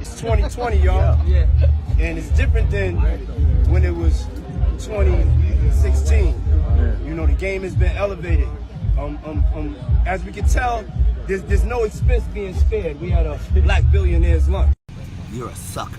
It's 2020, y'all. Yeah. And it's different than when it was 2016. You know, the game has been elevated. As we can tell, there's no expense being spared. We had a black billionaire's lunch. You're a sucker.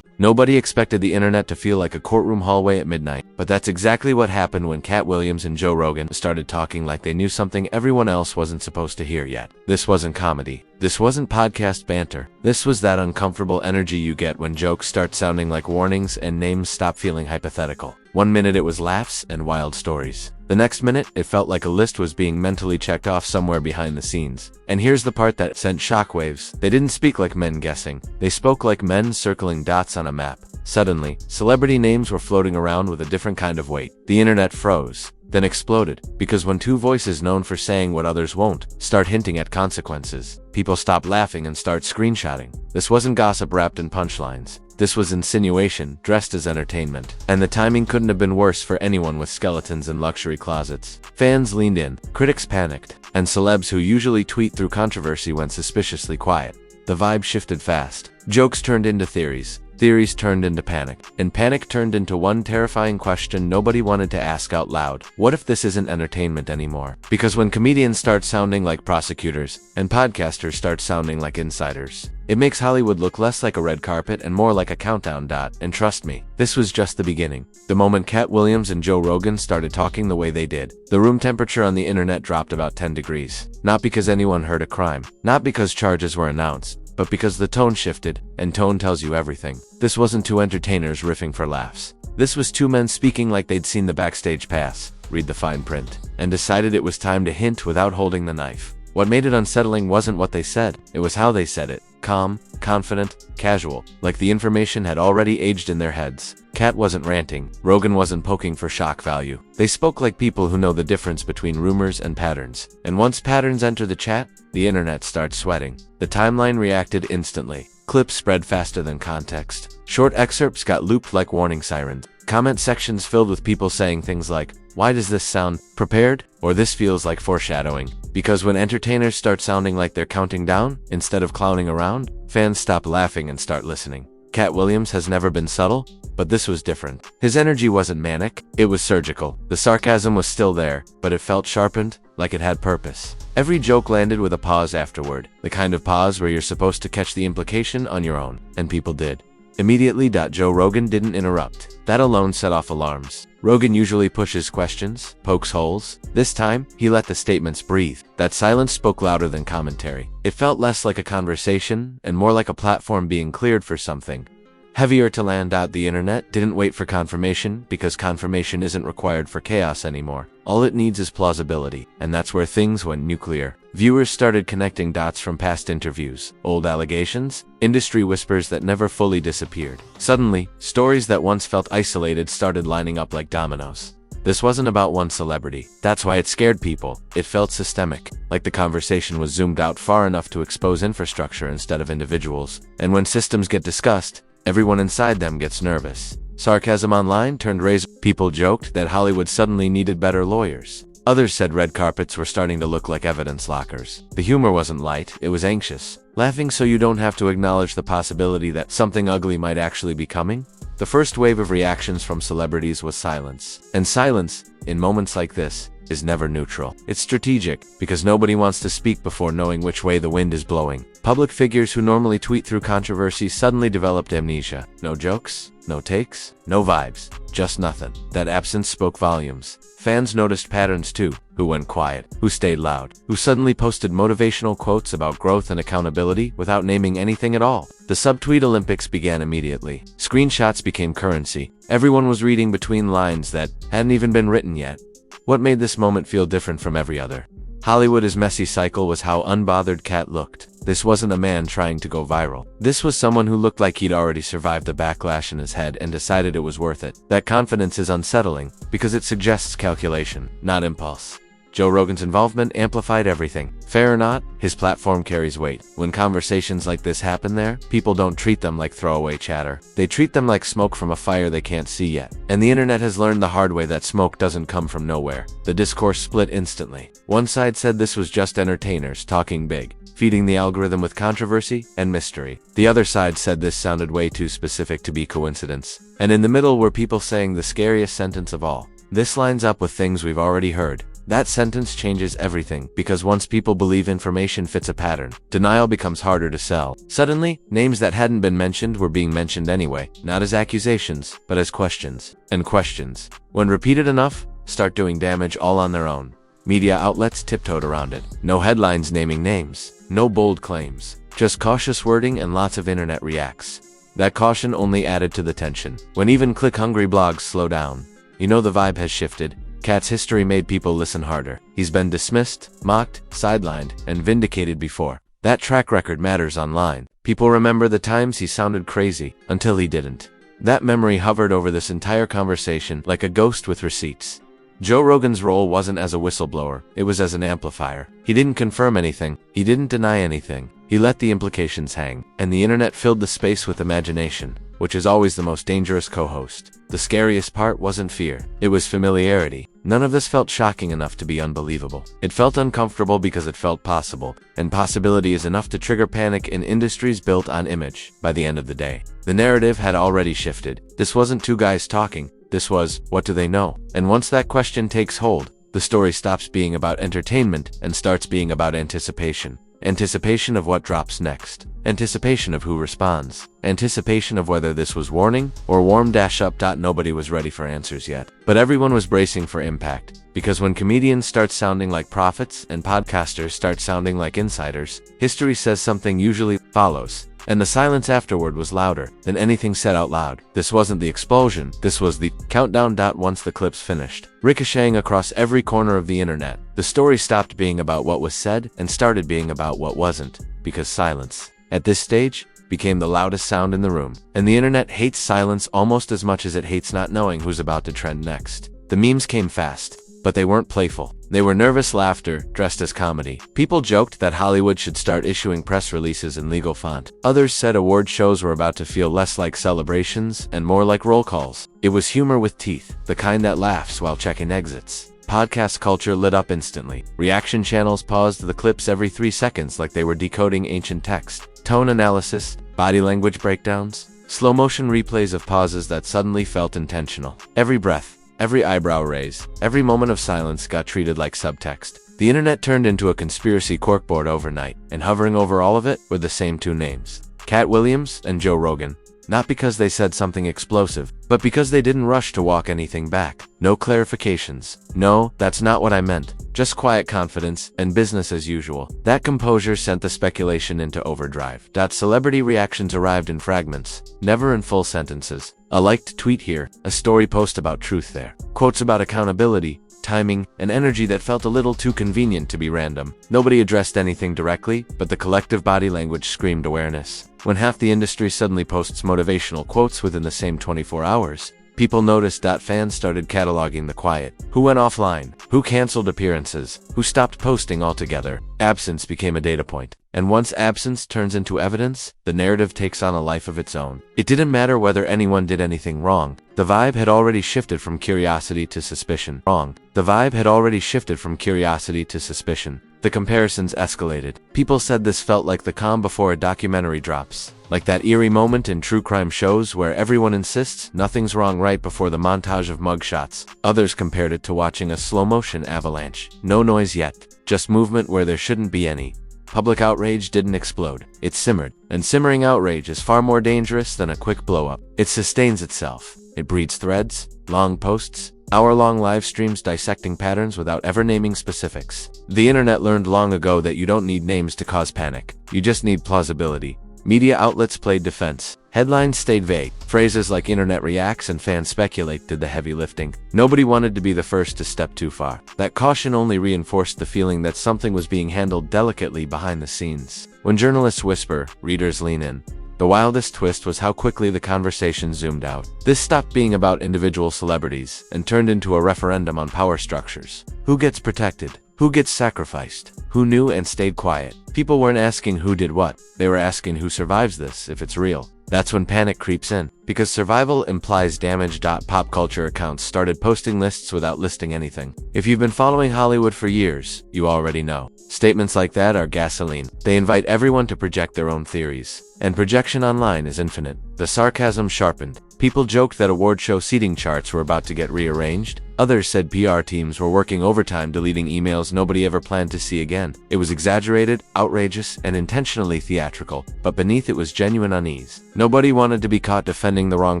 Nobody expected the internet to feel like a courtroom hallway at midnight, but that's exactly what happened when Katt Williams and Joe Rogan started talking like they knew something everyone else wasn't supposed to hear yet. This wasn't comedy. This wasn't podcast banter. This was that uncomfortable energy you get when jokes start sounding like warnings and names stop feeling hypothetical. One minute it was laughs and wild stories. The next minute, it felt like a list was being mentally checked off somewhere behind the scenes. And here's the part that sent shockwaves. They didn't speak like men guessing. They spoke like men circling dots on a map. Suddenly, celebrity names were floating around with a different kind of weight. The internet froze, then exploded, because when two voices known for saying what others won't start hinting at consequences, people stop laughing and start screenshotting. This wasn't gossip wrapped in punchlines. This was insinuation, dressed as entertainment. And the timing couldn't have been worse for anyone with skeletons in luxury closets. Fans leaned in, critics panicked, and celebs who usually tweet through controversy went suspiciously quiet. The vibe shifted fast. Jokes turned into theories. Theories turned into panic, and panic turned into one terrifying question nobody wanted to ask out loud. What if this isn't entertainment anymore? Because when comedians start sounding like prosecutors, and podcasters start sounding like insiders, it makes Hollywood look less like a red carpet and more like a countdown. And trust me, this was just the beginning. The moment Katt Williams and Joe Rogan started talking the way they did, the room temperature on the internet dropped about 10 degrees. Not because anyone heard a crime, not because charges were announced, but because the tone shifted, and tone tells you everything. This wasn't two entertainers riffing for laughs. This was two men speaking like they'd seen the backstage pass, read the fine print, and decided it was time to hint without holding the knife. What made it unsettling wasn't what they said, it was how they said it. Calm, confident, casual, like the information had already aged in their heads. Katt wasn't ranting, Rogan wasn't poking for shock value. They spoke like people who know the difference between rumors and patterns. And once patterns enter the chat, the internet starts sweating. The timeline reacted instantly. Clips spread faster than context. Short excerpts got looped like warning sirens. Comment sections filled with people saying things like, "Why does this sound prepared?" or "This feels like foreshadowing." Because when entertainers start sounding like they're counting down, instead of clowning around, fans stop laughing and start listening. Katt Williams has never been subtle, but this was different. His energy wasn't manic, it was surgical. The sarcasm was still there, but it felt sharpened, like it had purpose. Every joke landed with a pause afterward, the kind of pause where you're supposed to catch the implication on your own, and people did. Immediately. Joe Rogan didn't interrupt. That alone set off alarms. Rogan usually pushes questions, pokes holes. This time, he let the statements breathe. That silence spoke louder than commentary. It felt less like a conversation, and more like a platform being cleared for something heavier to land. The internet didn't wait for confirmation, because confirmation isn't required for chaos anymore. All it needs is plausibility, and that's where things went nuclear. Viewers started connecting dots from past interviews, old allegations, industry whispers that never fully disappeared. Suddenly, stories that once felt isolated started lining up like dominoes. This wasn't about one celebrity. That's why it scared people. It felt systemic, like the conversation was zoomed out far enough to expose infrastructure instead of individuals. And when systems get discussed, everyone inside them gets nervous. Sarcasm online turned razor. People joked that Hollywood suddenly needed better lawyers. Others said red carpets were starting to look like evidence lockers. The humor wasn't light, it was anxious. Laughing so you don't have to acknowledge the possibility that something ugly might actually be coming. The first wave of reactions from celebrities was silence. And silence, in moments like this, is never neutral. It's strategic, because nobody wants to speak before knowing which way the wind is blowing. Public figures who normally tweet through controversy suddenly developed amnesia. No jokes, no takes, no vibes, just nothing. That absence spoke volumes. Fans noticed patterns too, who went quiet, who stayed loud, who suddenly posted motivational quotes about growth and accountability without naming anything at all. The subtweet Olympics began immediately. Screenshots became currency. Everyone was reading between lines that hadn't even been written yet. What made this moment feel different from every other? Hollywood's messy cycle was how unbothered Katt looked. This wasn't a man trying to go viral. This was someone who looked like he'd already survived the backlash in his head and decided it was worth it. That confidence is unsettling, because it suggests calculation, not impulse. Joe Rogan's involvement amplified everything. Fair or not, his platform carries weight. When conversations like this happen there, people don't treat them like throwaway chatter. They treat them like smoke from a fire they can't see yet. And the internet has learned the hard way that smoke doesn't come from nowhere. The discourse split instantly. One side said this was just entertainers talking big. feeding the algorithm with controversy and mystery. The other side said this sounded way too specific to be coincidence. And in the middle were people saying the scariest sentence of all. This lines up with things we've already heard. That sentence changes everything, because once people believe information fits a pattern, denial becomes harder to sell. Suddenly, names that hadn't been mentioned were being mentioned anyway, not as accusations, but as questions. And questions, when repeated enough, start doing damage all on their own. Media outlets tiptoed around it. No headlines naming names, no bold claims, just cautious wording and lots of internet reacts. That caution only added to the tension. When even click-hungry blogs slow down, you know the vibe has shifted. Katt's history made people listen harder. He's been dismissed, mocked, sidelined, and vindicated before. That track record matters online. People remember the times he sounded crazy, until he didn't. That memory hovered over this entire conversation like a ghost with receipts. Joe Rogan's role wasn't as a whistleblower, it was as an amplifier. He didn't confirm anything, he didn't deny anything. He let the implications hang, and the internet filled the space with imagination, which is always the most dangerous co-host. The scariest part wasn't fear, it was familiarity. None of this felt shocking enough to be unbelievable. It felt uncomfortable because it felt possible, and possibility is enough to trigger panic in industries built on image. By the end of the day, the narrative had already shifted. This wasn't two guys talking, this was, what do they know? And once that question takes hold, the story stops being about entertainment and starts being about anticipation. Anticipation of what drops next. Anticipation of who responds. Anticipation of whether this was warning or warm-up. Nobody was ready for answers yet. But everyone was bracing for impact. Because when comedians start sounding like prophets and podcasters start sounding like insiders, history says something usually follows. And the silence afterward was louder than anything said out loud. This wasn't the explosion, this was the countdown. Once the clips finished, ricocheting across every corner of the internet, the story stopped being about what was said and started being about what wasn't, because silence, at this stage, became the loudest sound in the room. And the internet hates silence almost as much as it hates not knowing who's about to trend next. The memes came fast, but they weren't playful. They were nervous laughter, dressed as comedy. People joked that Hollywood should start issuing press releases in legal font. Others said award shows were about to feel less like celebrations and more like roll calls. It was humor with teeth, the kind that laughs while checking exits. Podcast culture lit up instantly. Reaction channels paused the clips every 3 seconds like they were decoding ancient text. Tone analysis, body language breakdowns, slow motion replays of pauses that suddenly felt intentional. Every breath, every eyebrow raise, every moment of silence got treated like subtext. The internet turned into a conspiracy corkboard overnight, and hovering over all of it were the same two names, Katt Williams and Joe Rogan. Not because they said something explosive, but because they didn't rush to walk anything back. No clarifications. No, that's not what I meant. Just quiet confidence and business as usual. That composure sent the speculation into overdrive. Celebrity reactions arrived in fragments, never in full sentences. A liked tweet here, a story post about truth there. Quotes about accountability, timing, and energy that felt a little too convenient to be random. Nobody addressed anything directly, but the collective body language screamed awareness. When half the industry suddenly posts motivational quotes within the same 24 hours, people noticed. Fans started cataloging the quiet. Who went offline? Who canceled appearances? Who stopped posting altogether? Absence became a data point. And once absence turns into evidence, the narrative takes on a life of its own. It didn't matter whether anyone did anything wrong. The vibe had already shifted from curiosity to suspicion. The vibe had already shifted from curiosity to suspicion. The comparisons escalated. People said this felt like the calm before a documentary drops. Like that eerie moment in true crime shows where everyone insists nothing's wrong right before the montage of mugshots. Others compared it to watching a slow-motion avalanche. No noise yet, just movement where there shouldn't be any. Public outrage didn't explode. It simmered. And simmering outrage is far more dangerous than a quick blow-up. It sustains itself. It breeds threads, long posts, hour-long live streams dissecting patterns without ever naming specifics. The internet learned long ago that you don't need names to cause panic. You just need plausibility. Media outlets played defense. Headlines stayed vague. Phrases like internet reacts and fans speculate did the heavy lifting. Nobody wanted to be the first to step too far. That caution only reinforced the feeling that something was being handled delicately behind the scenes. When journalists whisper, readers lean in. The wildest twist was how quickly the conversation zoomed out. This stopped being about individual celebrities and turned into a referendum on power structures. Who gets protected? Who gets sacrificed? Who knew and stayed quiet? People weren't asking who did what. They were asking who survives this, if it's real. That's when panic creeps in, because survival implies damage. Pop culture accounts started posting lists without listing anything. If you've been following Hollywood for years, you already know. Statements like that are gasoline. They invite everyone to project their own theories. And projection online is infinite. The sarcasm sharpened. People joked that award show seating charts were about to get rearranged. Others said PR teams were working overtime deleting emails nobody ever planned to see again. It was exaggerated, outrageous, and intentionally theatrical, but beneath it was genuine unease. Nobody wanted to be caught defending the wrong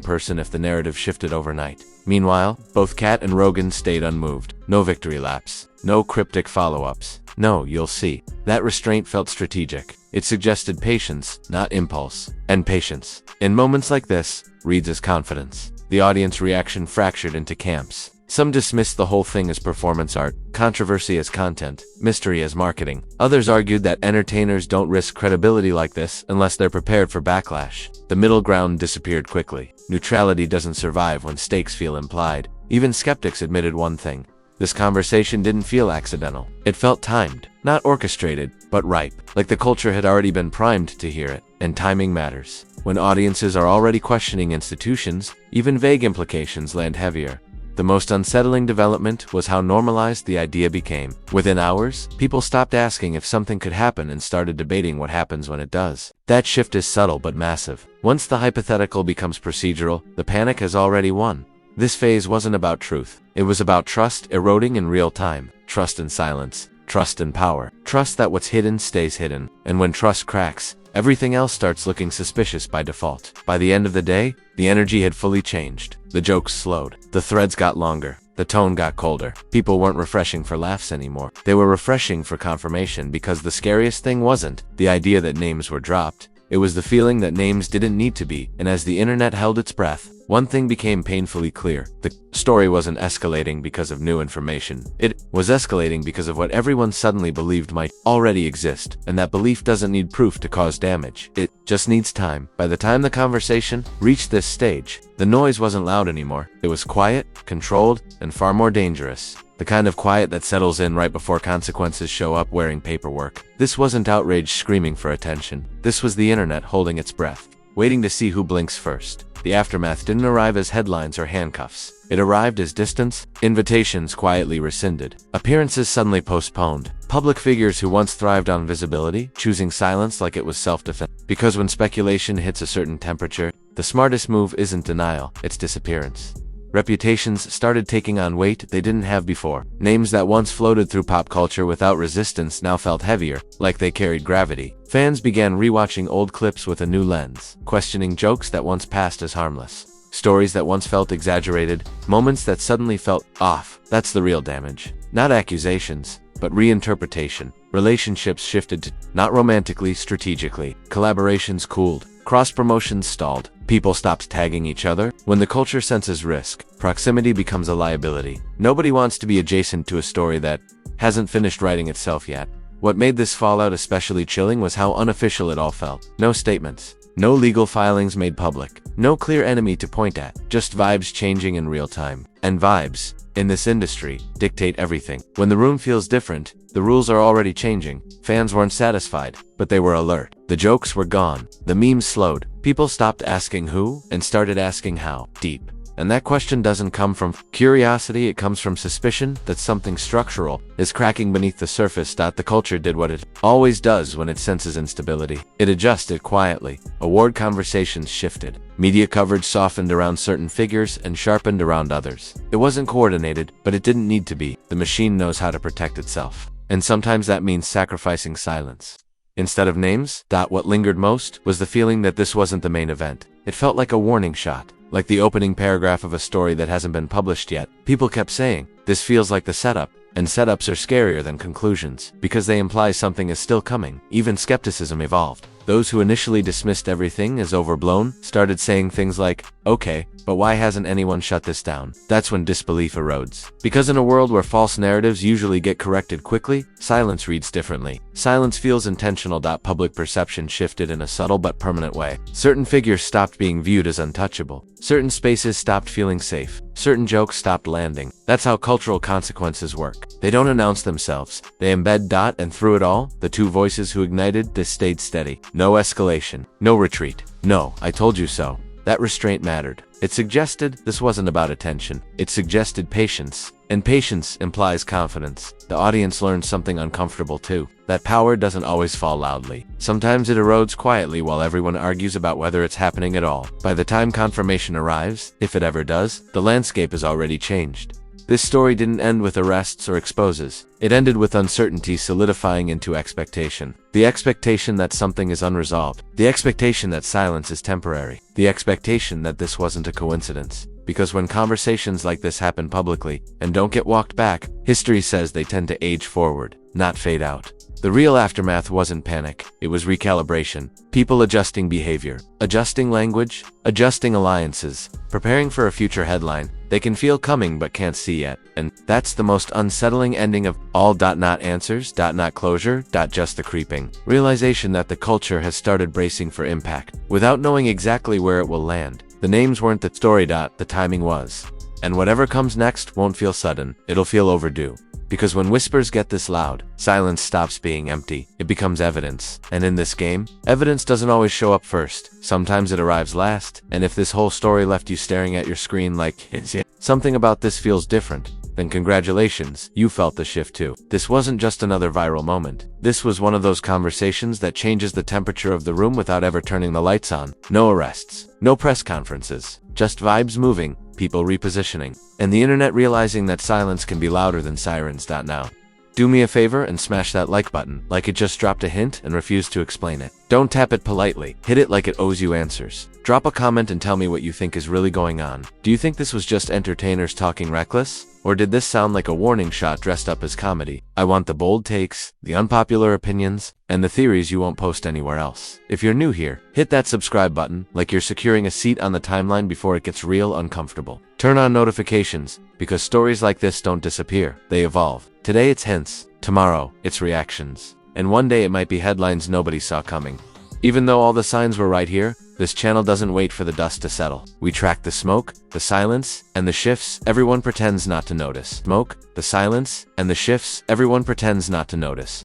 person if the narrative shifted overnight. Meanwhile, both Katt and Rogan stayed unmoved. No victory laps. No cryptic follow-ups. No, you'll see. That restraint felt strategic. It suggested patience, not impulse. And patience, in moments like this, reads as confidence. The audience reaction fractured into camps. Some dismissed the whole thing as performance art, controversy as content, mystery as marketing. Others argued that entertainers don't risk credibility like this unless they're prepared for backlash. The middle ground disappeared quickly. Neutrality doesn't survive when stakes feel implied. Even skeptics admitted one thing. This conversation didn't feel accidental. It felt timed, not orchestrated, but ripe, like the culture had already been primed to hear it. And timing matters. When audiences are already questioning institutions, even vague implications land heavier. The most unsettling development was how normalized the idea became. Within hours, people stopped asking if something could happen and started debating what happens when it does. That shift is subtle but massive. Once the hypothetical becomes procedural, the panic has already won. This phase wasn't about truth. It was about trust eroding in real time. Trust in silence. Trust in power. Trust that what's hidden stays hidden. And when trust cracks, everything else starts looking suspicious by default. By the end of the day, the energy had fully changed. The jokes slowed. The threads got longer. The tone got colder. People weren't refreshing for laughs anymore. They were refreshing for confirmation, because the scariest thing wasn't the idea that names were dropped. It was the feeling that names didn't need to be. And as the internet held its breath, one thing became painfully clear. The story wasn't escalating because of new information. It was escalating because of what everyone suddenly believed might already exist, and that belief doesn't need proof to cause damage. It just needs time. By the time the conversation reached this stage, the noise wasn't loud anymore. It was quiet, controlled, and far more dangerous. The kind of quiet that settles in right before consequences show up wearing paperwork. This wasn't outrage screaming for attention. This was the internet holding its breath, waiting to see who blinks first. The aftermath didn't arrive as headlines or handcuffs. It arrived as distance, invitations quietly rescinded, appearances suddenly postponed, public figures who once thrived on visibility choosing silence like it was self-defense. Because when speculation hits a certain temperature, the smartest move isn't denial, it's disappearance. Reputations started taking on weight they didn't have before. Names that once floated through pop culture without resistance now felt heavier, like they carried gravity. Fans began rewatching old clips with a new lens, questioning jokes that once passed as harmless, stories that once felt exaggerated, moments that suddenly felt off. That's the real damage. Not accusations, but reinterpretation. Relationships shifted to, not romantically, strategically. Collaborations cooled. Cross-promotions stalled. People stopped tagging each other. When the culture senses risk, proximity becomes a liability. Nobody wants to be adjacent to a story that hasn't finished writing itself yet. What made this fallout especially chilling was how unofficial it all felt. No statements. No legal filings made public. No clear enemy to point at. Just vibes changing in real time. And vibes, in this industry, dictate everything. When the room feels different, the rules are already changing. Fans weren't satisfied, but they were alert. The jokes were gone. The memes slowed. People stopped asking who and started asking how deep. And that question doesn't come from curiosity, it comes from suspicion that something structural is cracking beneath the surface. The culture did what it always does when it senses instability. It adjusted quietly. Award conversations shifted. Media coverage softened around certain figures and sharpened around others. It wasn't coordinated, but it didn't need to be. The machine knows how to protect itself. And sometimes that means sacrificing silence. Instead of names, what lingered most was the feeling that this wasn't the main event. It felt like a warning shot. Like the opening paragraph of a story that hasn't been published yet. People kept saying, this feels like the setup. And setups are scarier than conclusions, because they imply something is still coming. Even skepticism evolved. Those who initially dismissed everything as overblown started saying things like, okay, but why hasn't anyone shut this down? That's when disbelief erodes. Because in a world where false narratives usually get corrected quickly, silence reads differently. Silence feels intentional. Public perception shifted in a subtle but permanent way. Certain figures stopped being viewed as untouchable. Certain spaces stopped feeling safe. Certain jokes stopped landing. That's how cultural consequences work. They don't announce themselves. They embed. And through it all, the two voices who ignited this stayed steady. No escalation. No retreat. No, I told you so. That restraint mattered. It suggested this wasn't about attention. It suggested patience. And patience implies confidence. The audience learned something uncomfortable too. That power doesn't always fall loudly. Sometimes it erodes quietly while everyone argues about whether it's happening at all. By the time confirmation arrives, if it ever does, the landscape has already changed. This story didn't end with arrests or exposes. It ended with uncertainty solidifying into expectation. The expectation that something is unresolved. The expectation that silence is temporary. The expectation that this wasn't a coincidence. Because when conversations like this happen publicly and don't get walked back, history says they tend to age forward, not fade out. The real aftermath wasn't panic, it was recalibration. People adjusting behavior, adjusting language, adjusting alliances, preparing for a future headline they can feel coming but can't see yet. And that's the most unsettling ending of all. Not answers, not closure, just the creeping realization that the culture has started bracing for impact, without knowing exactly where it will land. The names weren't the story. The timing was. And whatever comes next won't feel sudden, it'll feel overdue. Because when whispers get this loud, silence stops being empty, it becomes evidence. And in this game, evidence doesn't always show up first. Sometimes it arrives last. And if this whole story left you staring at your screen like, something about this feels different, then congratulations, you felt the shift too. This wasn't just another viral moment. This was one of those conversations that changes the temperature of the room without ever turning the lights on. No arrests, no press conferences, just vibes moving, people repositioning, and the internet realizing that silence can be louder than sirens. Now, do me a favor and smash that like button, like it just dropped a hint and refused to explain it. Don't tap it politely, hit it like it owes you answers. Drop a comment and tell me what you think is really going on. Do you think this was just entertainers talking reckless? Or did this sound like a warning shot dressed up as comedy? I want the bold takes, the unpopular opinions, and the theories you won't post anywhere else. If you're new here, hit that subscribe button like you're securing a seat on the timeline before it gets real uncomfortable. Turn on notifications, because stories like this don't disappear, they evolve. Today it's hints, tomorrow it's reactions, and one day it might be headlines nobody saw coming. Even though all the signs were right here, this channel doesn't wait for the dust to settle. We track the smoke, the silence, and the shifts everyone pretends not to notice. Smoke, the silence, and the shifts everyone pretends not to notice.